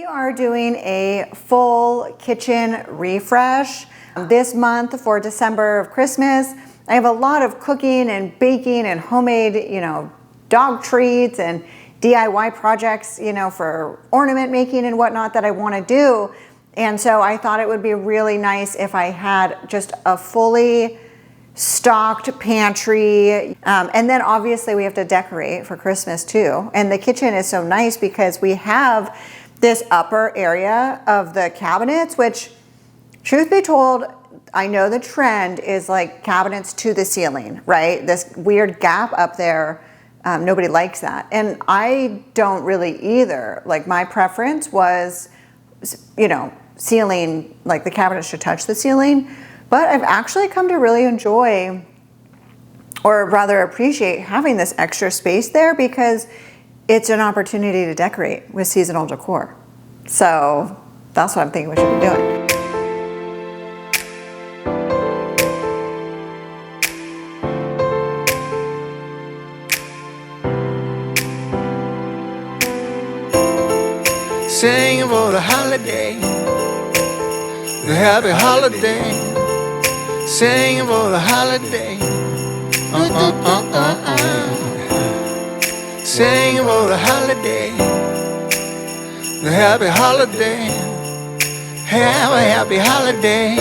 We are doing a full kitchen refresh this month for December of Christmas. I have a lot of cooking and baking and homemade, dog treats and DIY projects, for ornament making and whatnot that I want to do. And so I thought it would be really nice if I had just a fully stocked pantry. And then obviously we have to decorate for Christmas too. And the kitchen is so nice because we have this upper area of the cabinets, which, truth be told, I know the trend is like cabinets to the ceiling, right? This weird gap up there, nobody likes that. And I don't really either. Like my preference was, ceiling, like the cabinets should touch the ceiling. But I've actually come to really enjoy, or rather appreciate, having this extra space there because it's an opportunity to decorate with seasonal decor. So that's what I'm thinking we should be doing. Singing for the holiday, the happy holiday. Singing for the holiday. Singing for the holiday, the happy holiday. Have a happy holiday.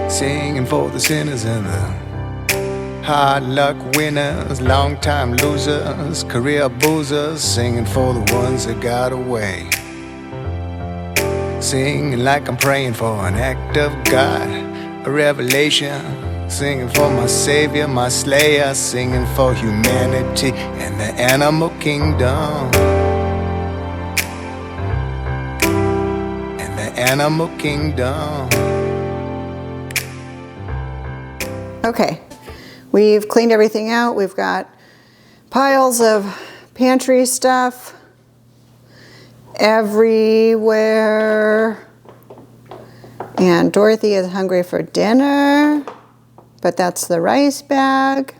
Singing for the sinners and the hard luck winners, long time losers, career boozers. Singing for the ones that got away. Singing like I'm praying for an act of God, a revelation. Singing for my Savior, my Slayer. Singing for humanity and the animal kingdom. And the animal kingdom. Okay, we've cleaned everything out. We've got piles of pantry stuff everywhere. And Dorothy is hungry for dinner, but that's the rice bag.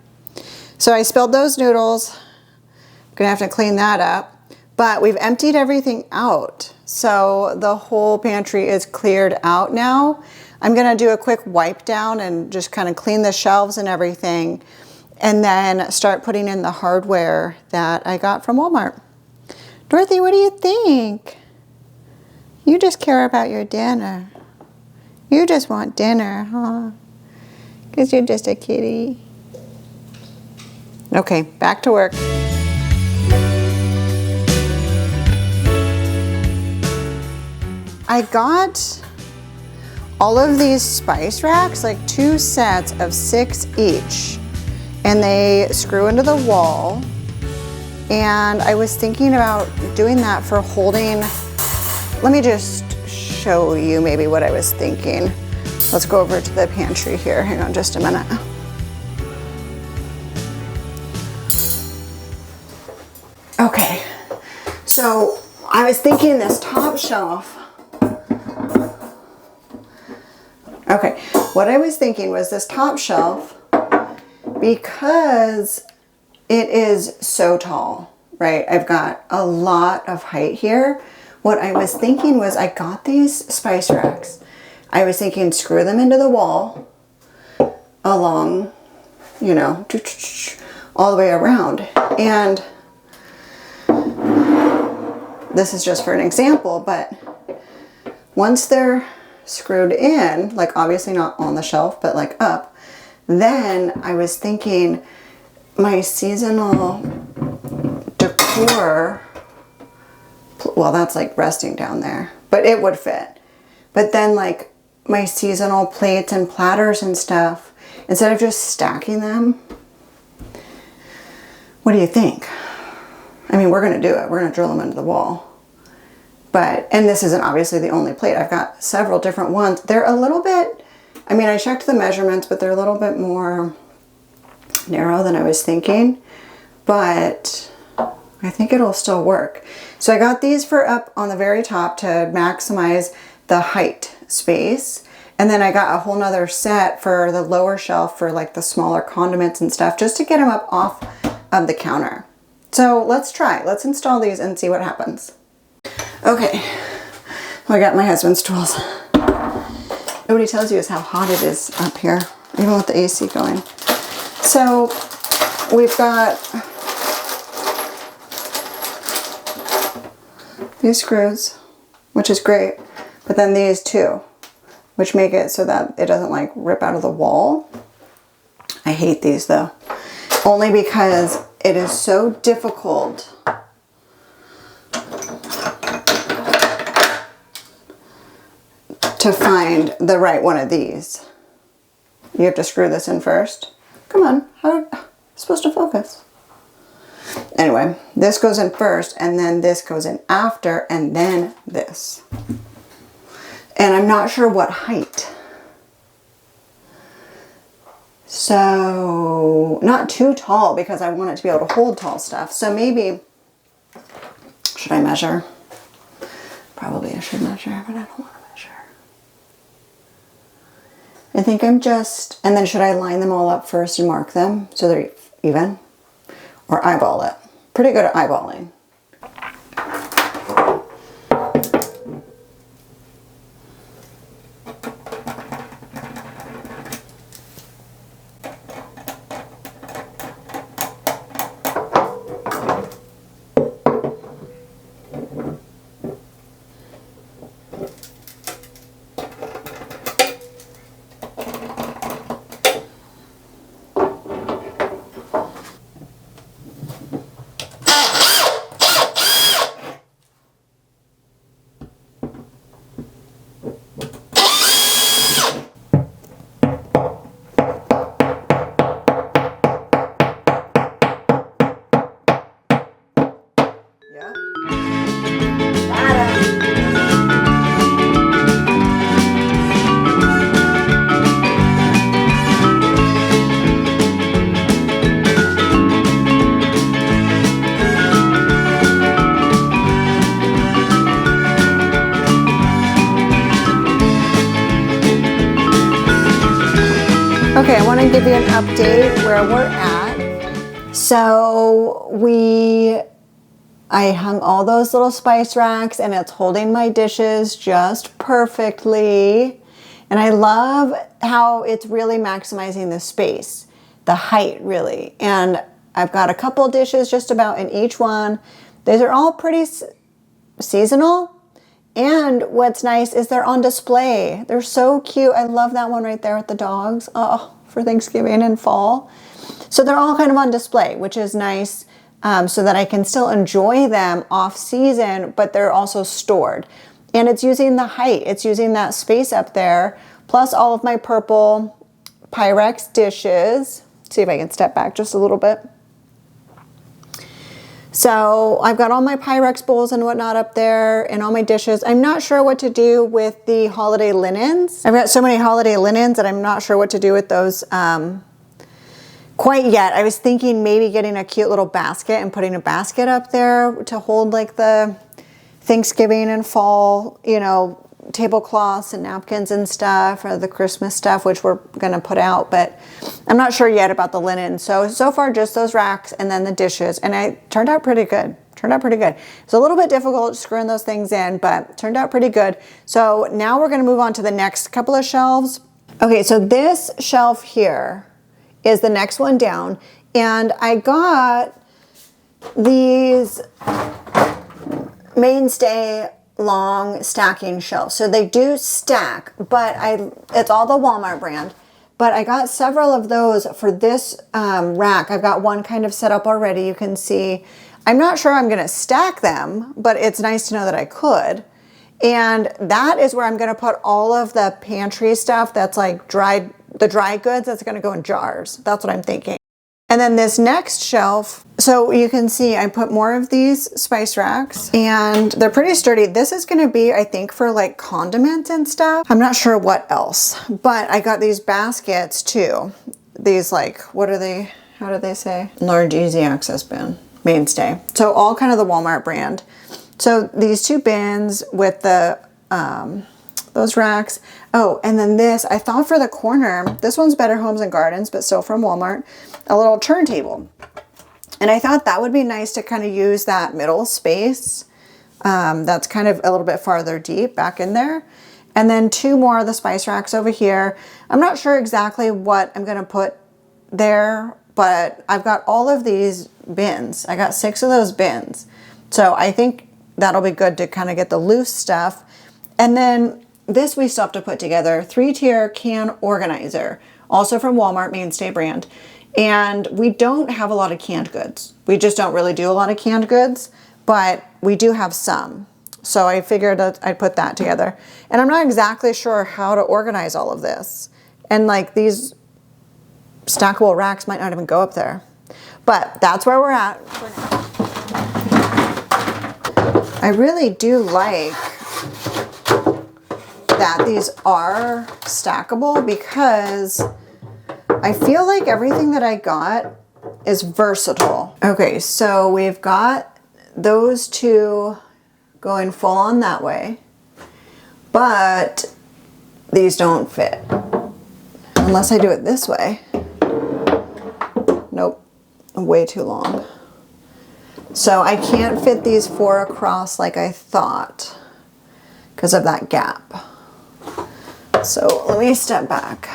So I spilled those noodles. I'm gonna have to clean that up. But we've emptied everything out. So the whole pantry is cleared out now. I'm gonna do a quick wipe down and just kind of clean the shelves and everything, and then start putting in the hardware that I got from Walmart. Dorothy, what do you think? You just care about your dinner. You just want dinner, huh? Because you're just a kitty. Okay, back to work. I got all of these spice racks, like 2 sets of 6 each, and they screw into the wall. And I was thinking about doing that for holding. Let me just show you maybe what I was thinking. Let's go over to the pantry here. Hang on just a minute. Okay, so I was thinking this top shelf. Okay, what I was thinking was this top shelf, because it is so tall, right? I've got a lot of height here. What I was thinking was I got these spice racks. I was thinking screw them into the wall along, all the way around. And this is just for an example, but once they're screwed in, like obviously not on the shelf, but like up, then I was thinking my seasonal decor, well, that's like resting down there, but it would fit. But then like my seasonal plates and platters and stuff, instead of just stacking them, what do you think? I mean, we're gonna do it. We're gonna drill them into the wall. But, and this isn't obviously the only plate. I've got several different ones. They're a little bit, I mean, I checked the measurements, but they're a little bit more narrow than I was thinking, but I think it'll still work. So I got these for up on the very top to maximize the height space. And then I got a whole nother set for the lower shelf for like the smaller condiments and stuff, just to get them up off of the counter. So let's try. Let's install these and see what happens. Okay, I got my husband's tools. Nobody tells you is how hot it is up here, even with the AC going. So we've got these screws, which is great, but then these two, which make it so that it doesn't like rip out of the wall. I hate these though, only because it is so difficult to find the right one of these. You have to screw this in first. Come on, how am I supposed to focus? Anyway, this goes in first and then this goes in after and then this. And I'm not sure what height. So, not too tall because I want it to be able to hold tall stuff. So maybe, should I measure? Probably I should measure, but I don't want to measure. I think I'm just, and then should I line them all up first and mark them so they're even? Or eyeball it? Pretty good at eyeballing. Okay, I want to give you an update where we're at. So I hung all those little spice racks and it's holding my dishes just perfectly. And I love how it's really maximizing the space, the height really. And I've got a couple dishes just about in each one. These are all pretty seasonal. And what's nice is they're on display. They're so cute. I love that one right there with the dogs. Oh, for Thanksgiving and fall. So they're all kind of on display, which is nice so that I can still enjoy them off season, but they're also stored. And it's using the height. It's using that space up there, plus all of my purple Pyrex dishes. See if I can step back just a little bit. So I've got all my Pyrex bowls and whatnot up there and all my dishes. I'm not sure what to do with the holiday linens. I've got so many holiday linens that I'm not sure what to do with those quite yet. I was thinking maybe getting a cute little basket and putting a basket up there to hold like the Thanksgiving and fall, you know, tablecloths and napkins and stuff, or the Christmas stuff, which we're gonna put out, but I'm not sure yet about the linen. So far just those racks and then the dishes, and it turned out pretty good. It's a little bit difficult screwing those things in, but turned out pretty good. So now we're gonna move on to the next couple of shelves. Okay, so this shelf here is the next one down, and I got these Mainstay long stacking shelves. So they do stack, but it's all the Walmart brand. But I got several of those for this rack. I've got one kind of set up already. You can see, I'm not sure I'm gonna stack them, but it's nice to know that I could. And that is where I'm gonna put all of the pantry stuff that's like the dry goods that's gonna go in jars. That's what I'm thinking. And then this next shelf, so you can see I put more of these spice racks and they're pretty sturdy. This is gonna be, I think, for like condiments and stuff. I'm not sure what else, but I got these baskets too. These like, what are they, how do they say? Large easy access bin, Mainstay. So all kind of the Walmart brand. So these two bins with the, those racks. Oh, and then this, I thought for the corner, this one's Better Homes and Gardens, but still from Walmart, a little turntable. And I thought that would be nice to kind of use that middle space. That's kind of a little bit farther deep back in there. And then 2 more of the spice racks over here. I'm not sure exactly what I'm gonna put there, but I've got all of these bins. I got 6 of those bins. So I think that'll be good to kind of get the loose stuff. And then this we still have to put together, 3-tier can organizer, also from Walmart, Mainstay brand. And we don't have a lot of canned goods. We just don't really do a lot of canned goods, but we do have some. So I figured that I'd put that together. And I'm not exactly sure how to organize all of this. And like these stackable racks might not even go up there. But that's where we're at. I really do like that these are stackable because I feel like everything that I got is versatile. Okay, so we've got those 2 going full on that way, but these don't fit unless I do it this way. Nope, way too long. So I can't fit these 4 across like I thought because of that gap. So let me step back.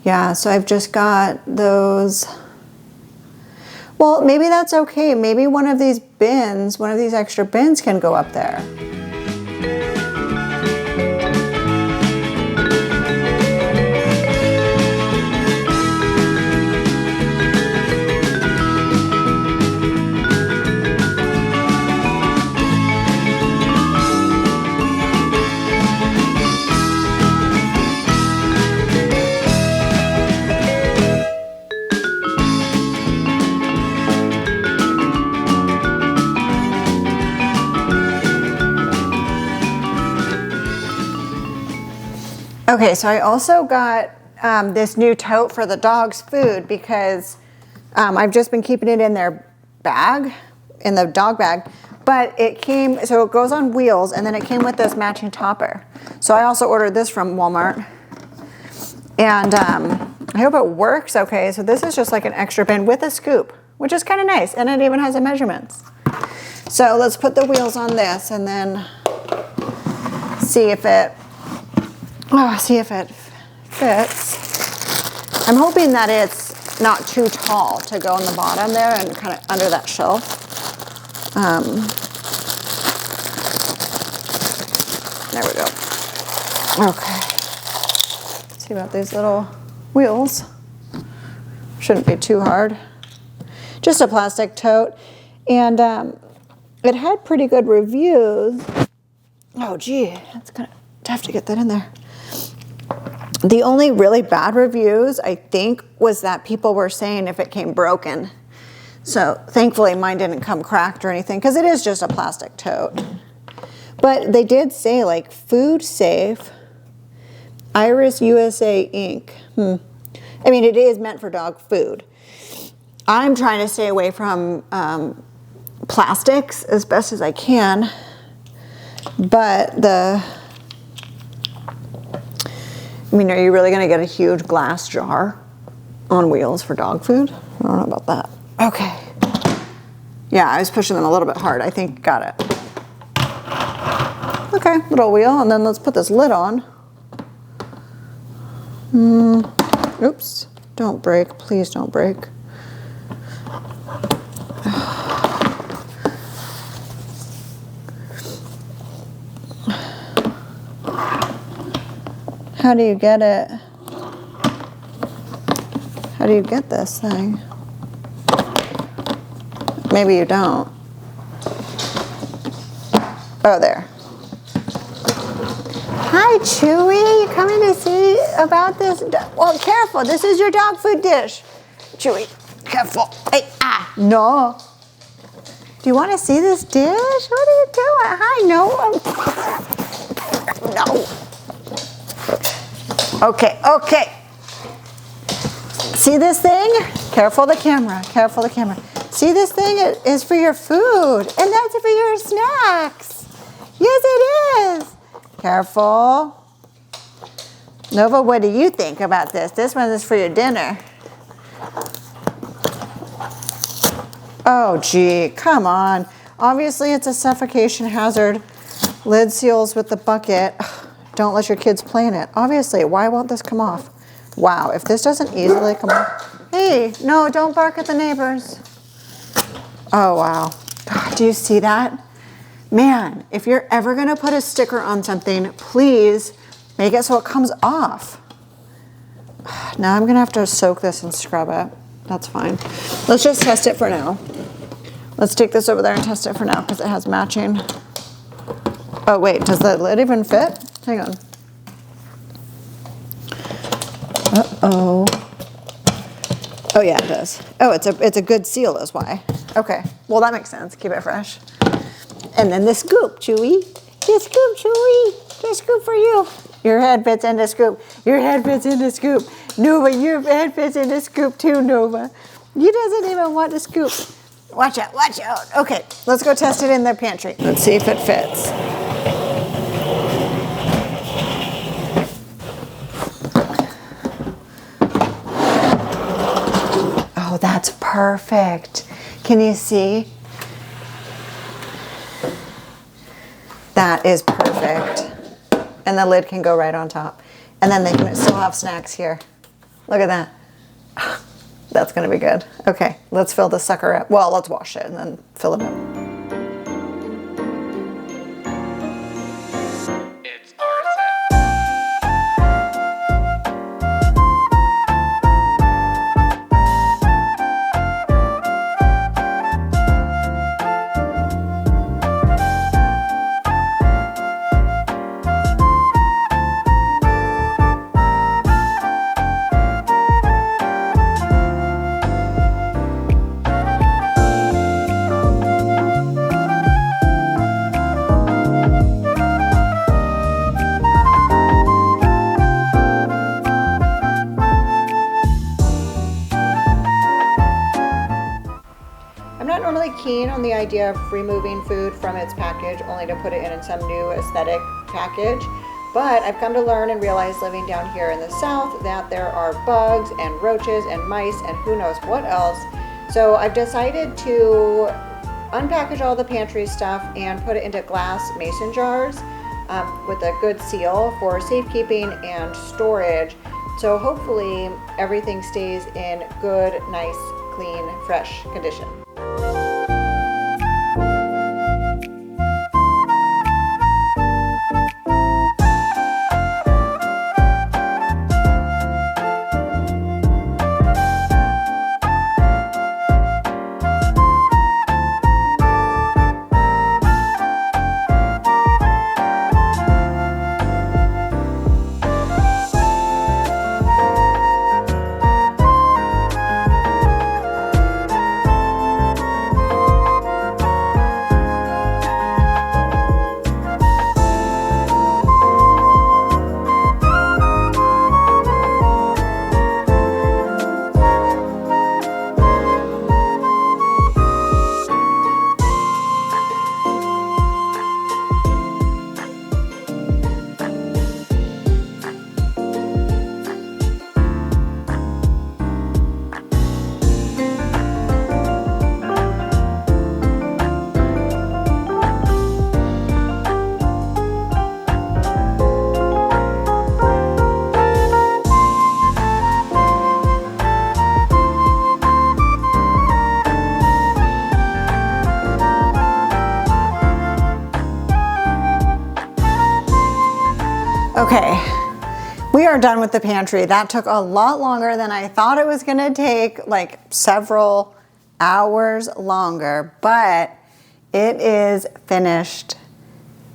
Yeah, so I've just got those. Well, maybe that's okay. Maybe one of these bins, one of these extra bins can go up there. Okay, so I also got this new tote for the dog's food because I've just been keeping it in their bag, in the dog bag, but it came, so it goes on wheels and then it came with this matching topper. So I also ordered this from Walmart and I hope it works okay. So this is just like an extra bin with a scoop, which is kind of nice. And it even has the measurements. So let's put the wheels on this and then see if it fits. I'm hoping that it's not too tall to go on the bottom there and kind of under that shelf. There we go. Okay. Let's see about these little wheels. Shouldn't be too hard. Just a plastic tote. And it had pretty good reviews. Oh gee, that's kind of tough to get that in there. The only really bad reviews, I think, was that people were saying if it came broken. So thankfully mine didn't come cracked or anything because it is just a plastic tote. But they did say like food safe, Iris USA Inc. I mean, it is meant for dog food. I'm trying to stay away from plastics as best as I can. But I mean, are you really gonna get a huge glass jar on wheels for dog food? I don't know about that. Okay. Yeah, I was pushing them a little bit hard. I think got it. Okay, little wheel, and then let's put this lid on. Oops, don't break, please don't break. How do you get it? How do you get this thing? Maybe you don't. Oh, there. Hi, Chewy. You coming to see about this? Well, careful. This is your dog food dish. Chewy, careful. Hey, no. Do you want to see this dish? What are you doing? Hi, no. No. Okay, okay. See this thing? Careful the camera, careful the camera. See this thing? It is for your food, and that's for your snacks. Yes, it is. Careful. Nova, what do you think about this? This one is for your dinner. Oh, gee, come on. Obviously, it's a suffocation hazard. Lid seals with the bucket. Ugh, don't let your kids play in it. Obviously, why won't this come off? Wow, if this doesn't easily come off. Hey, no, don't bark at the neighbors. Oh, wow. God, do you see that? Man, if you're ever gonna put a sticker on something, please make it so it comes off. Now I'm gonna have to soak this and scrub it. That's fine. Let's just test it for now. Let's take this over there and test it for now because it has matching. Oh wait, does the lid even fit? Hang on. Uh-oh. Oh yeah, it does. Oh, it's a good seal is why. Okay, well that makes sense. Keep it fresh. And then the scoop, Chewy. The scoop, Chewy. The scoop for you. Your head fits in the scoop. Your head fits in the scoop. Nova, your head fits in the scoop too, Nova. He doesn't even want the scoop. Watch out, watch out. Okay, let's go test it in the pantry. Let's see if it fits. Oh, that's perfect. Can you see? That is perfect. And the lid can go right on top. And then they can still have snacks here. Look at that. That's gonna be good. Okay, let's fill this sucker up. Well, let's wash it and then fill it up. It's Artisan. I'm not normally keen on the idea of removing food from its package only to put it in some new aesthetic package, but I've come to learn and realize living down here in the South that there are bugs and roaches and mice and who knows what else. So I've decided to unpackage all the pantry stuff and put it into glass mason jars with a good seal for safekeeping and storage. So hopefully everything stays in good, nice, clean, fresh condition. Okay, we are done with the pantry. That took a lot longer than I thought it was gonna take, like several hours longer, but it is finished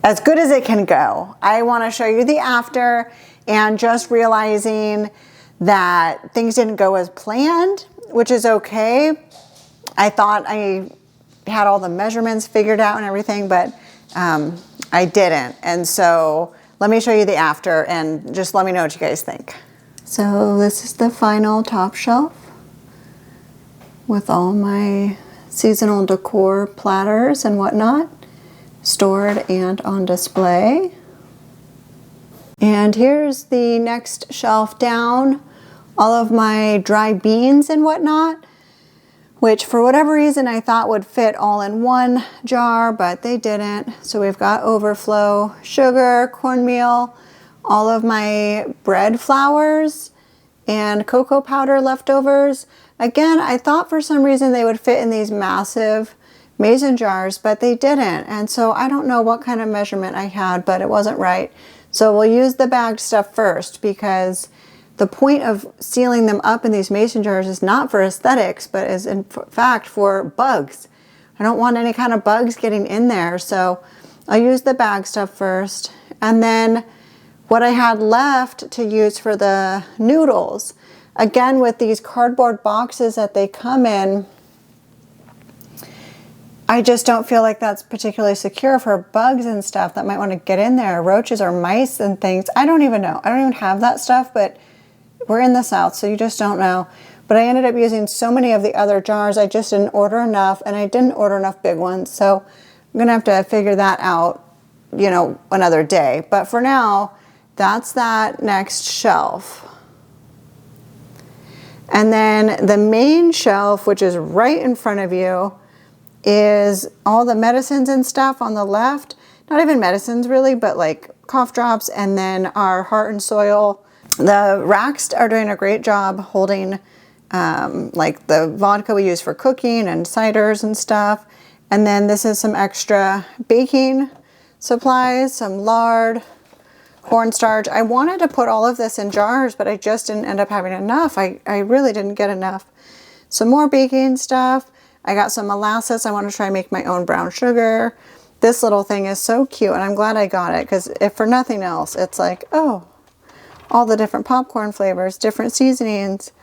as good as it can go. I wanna show you the after and just realizing that things didn't go as planned, which is okay. I thought I had all the measurements figured out and everything, but I didn't. And so let me show you the after and just let me know what you guys think. So this is the final top shelf with all my seasonal decor platters and whatnot stored and on display. And here's the next shelf down, all of my dry beans and whatnot. which for whatever reason I thought would fit all in one jar, but they didn't. So we've got overflow sugar, cornmeal, all of my bread flours, and cocoa powder leftovers. Again, I thought for some reason they would fit in these massive mason jars, but they didn't. And so I don't know what kind of measurement I had, but it wasn't right. So we'll use the bagged stuff first, because the point of sealing them up in these mason jars is not for aesthetics, but is in fact for bugs. I don't want any kind of bugs getting in there. So I'll use the bag stuff first. And then what I had left to use for the noodles, again with these cardboard boxes that they come in, I just don't feel like that's particularly secure for bugs and stuff that might want to get in there, roaches or mice and things. I don't even know. I don't even have that stuff, but we're in the South, so you just don't know. But I ended up using so many of the other jars, I just didn't order enough, and I didn't order enough big ones. So I'm gonna have to figure that out, you know, another day. But for now, that's that next shelf. And then the main shelf, which is right in front of you, is all the medicines and stuff on the left. Not even medicines really, but like cough drops, and then our heart and soil. The racks are doing a great job holding like the vodka we use for cooking and ciders and stuff. And then this is some extra baking supplies, some lard, cornstarch. I wanted to put all of this in jars, but I just didn't end up having enough. I really didn't get enough. Some more baking stuff. I got some molasses. I want to try and make my own brown sugar. This little thing is so cute, and I'm glad I got it, because if for nothing else, it's like, oh, all the different popcorn flavors, different seasonings,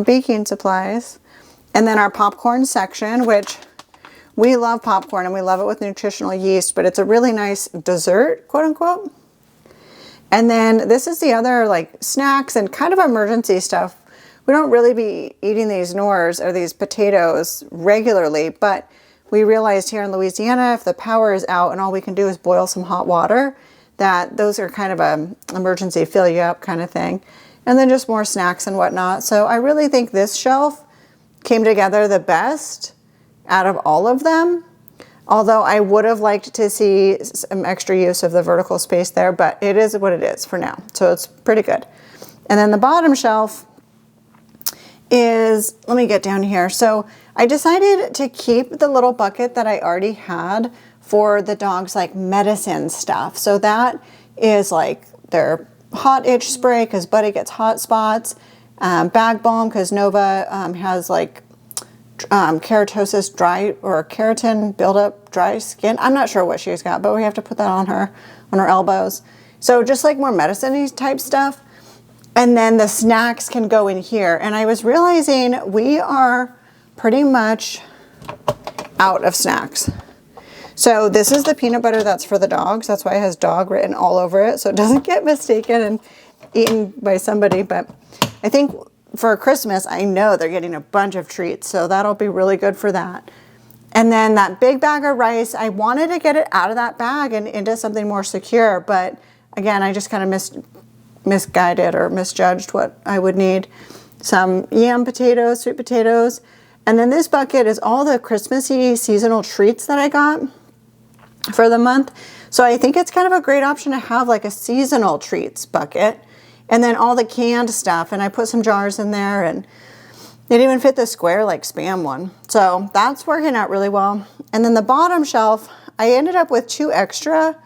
baking supplies. And then our popcorn section, which we love popcorn and we love it with nutritional yeast, but it's a really nice dessert, quote unquote. And then this is the other like snacks and kind of emergency stuff. We don't really be eating these Knorrs or these potatoes regularly, but we realized here in Louisiana, if the power is out and all we can do is boil some hot water, that those are kind of a emergency fill you up kind of thing. And then just more snacks and whatnot. So I really think this shelf came together the best out of all of them. Although I would have liked to see some extra use of the vertical space there, but it is what it is for now. So it's pretty good. And then the bottom shelf is, let me get down here. So I decided to keep the little bucket that I already had for the dogs like medicine stuff. So that is like their hot itch spray because Buddy gets hot spots, bag balm because Nova has like keratosis, dry or keratin buildup, dry skin. I'm not sure what she's got, but we have to put that on her elbows. So just like more medicine-y type stuff. And then the snacks can go in here. And I was realizing we are pretty much out of snacks. So this is the peanut butter that's for the dogs. That's why it has dog written all over it, so it doesn't get mistaken and eaten by somebody. But I think for Christmas, I know they're getting a bunch of treats, so that'll be really good for that. And then that big bag of rice, I wanted to get it out of that bag and into something more secure, but again, I just kind of misguided or misjudged what I would need. Some yam potatoes, sweet potatoes, and then this bucket is all the Christmassy seasonal treats that I got for the month. So I think it's kind of a great option to have like a seasonal treats bucket, and then all the canned stuff. And I put some jars in there, and it even fit the square like Spam one. So that's working out really well. And then the bottom shelf, I ended up with 2 extra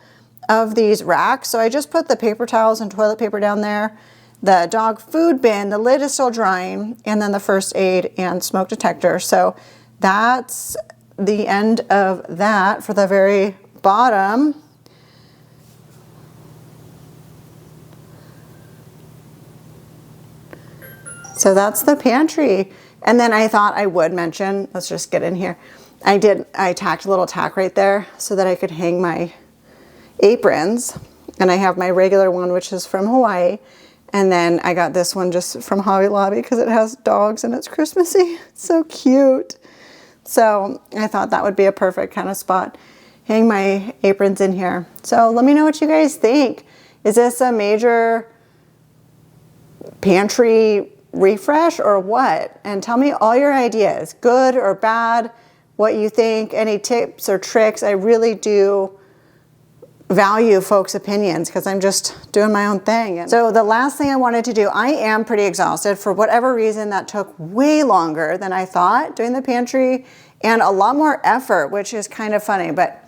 of these racks. So I just put the paper towels and toilet paper down there, the dog food bin, the lid is still drying, and then the first aid and smoke detector. So that's the end of that for the very bottom. So that's the pantry. And then I thought I would mention, let's just get in here. I tacked a little tack right there so that I could hang my aprons. And I have my regular one, which is from Hawaii. And then I got this one just from Hobby Lobby because it has dogs and it's Christmassy. It's so cute. So I thought that would be a perfect kind of spot. Hang my aprons in here. So let me know what you guys think. Is this a major pantry refresh or what? And tell me all your ideas, good or bad, what you think, any tips or tricks. I really do value folks' opinions because I'm just doing my own thing. And so the last thing I wanted to do, I am pretty exhausted. For whatever reason, that took way longer than I thought doing the pantry and a lot more effort, which is kind of funny. But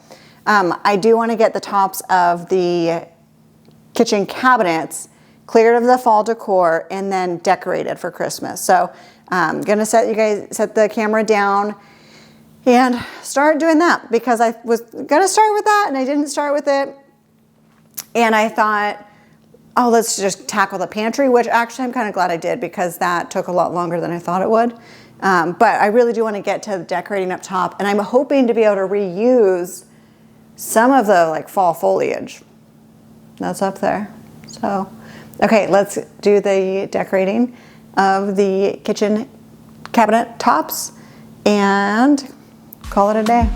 I do want to get the tops of the kitchen cabinets cleared of the fall decor and then decorated for Christmas. So I'm gonna set the camera down and start doing that because I was gonna start with that and I didn't start with it. And I thought, oh, let's just tackle the pantry, which actually I'm kind of glad I did because that took a lot longer than I thought it would. But I really do want to get to the decorating up top, and I'm hoping to be able to reuse some of the like fall foliage that's up there. So, okay, let's do the decorating of the kitchen cabinet tops and call it a day.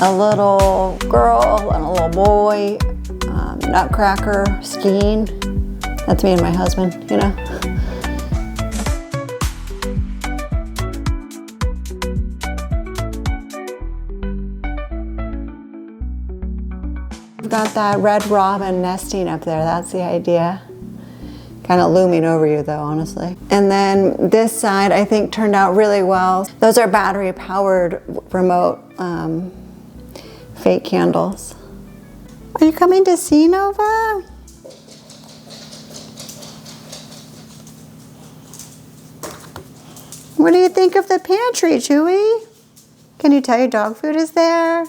A little girl and a little boy, nutcracker, skiing. That's me and my husband, you know. We've got that red robin nesting up there, that's the idea. Kind of looming over you though, honestly. And then this side I think turned out really well. Those are battery powered remote fake candles. Are you coming to see Nova? What do you think of the pantry, Chewy? Can you tell your dog food is there?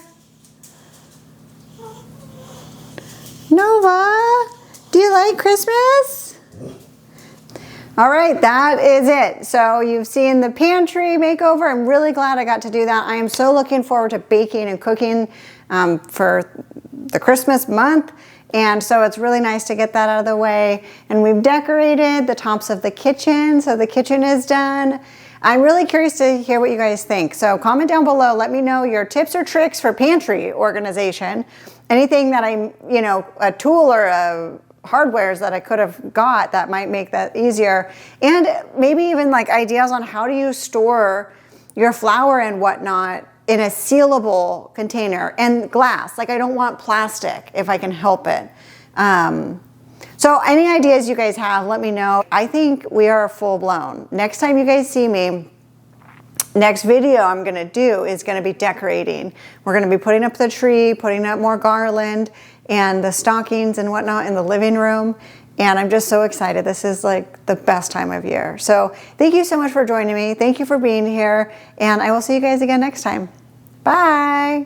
Nova, do you like Christmas? All right, that is it. So you've seen the pantry makeover. I'm really glad I got to do that. I am so looking forward to baking and cooking for the Christmas month. And so it's really nice to get that out of the way. And we've decorated the tops of the kitchen. So the kitchen is done. I'm really curious to hear what you guys think. So comment down below. Let me know your tips or tricks for pantry organization. Anything that a tool or a hardwares that I could have got that might make that easier. And maybe even like ideas on how do you store your flour and whatnot in a sealable container and glass. Like I don't want plastic if I can help it. So So any ideas you guys have, let me know. I think we are full blown. Next time you guys see me, next video I'm gonna do is gonna be decorating. We're gonna be putting up the tree, putting up more garland and the stockings and whatnot in the living room. And I'm just so excited. This is like the best time of year. So thank you so much for joining me. Thank you for being here. And I will see you guys again next time. Bye.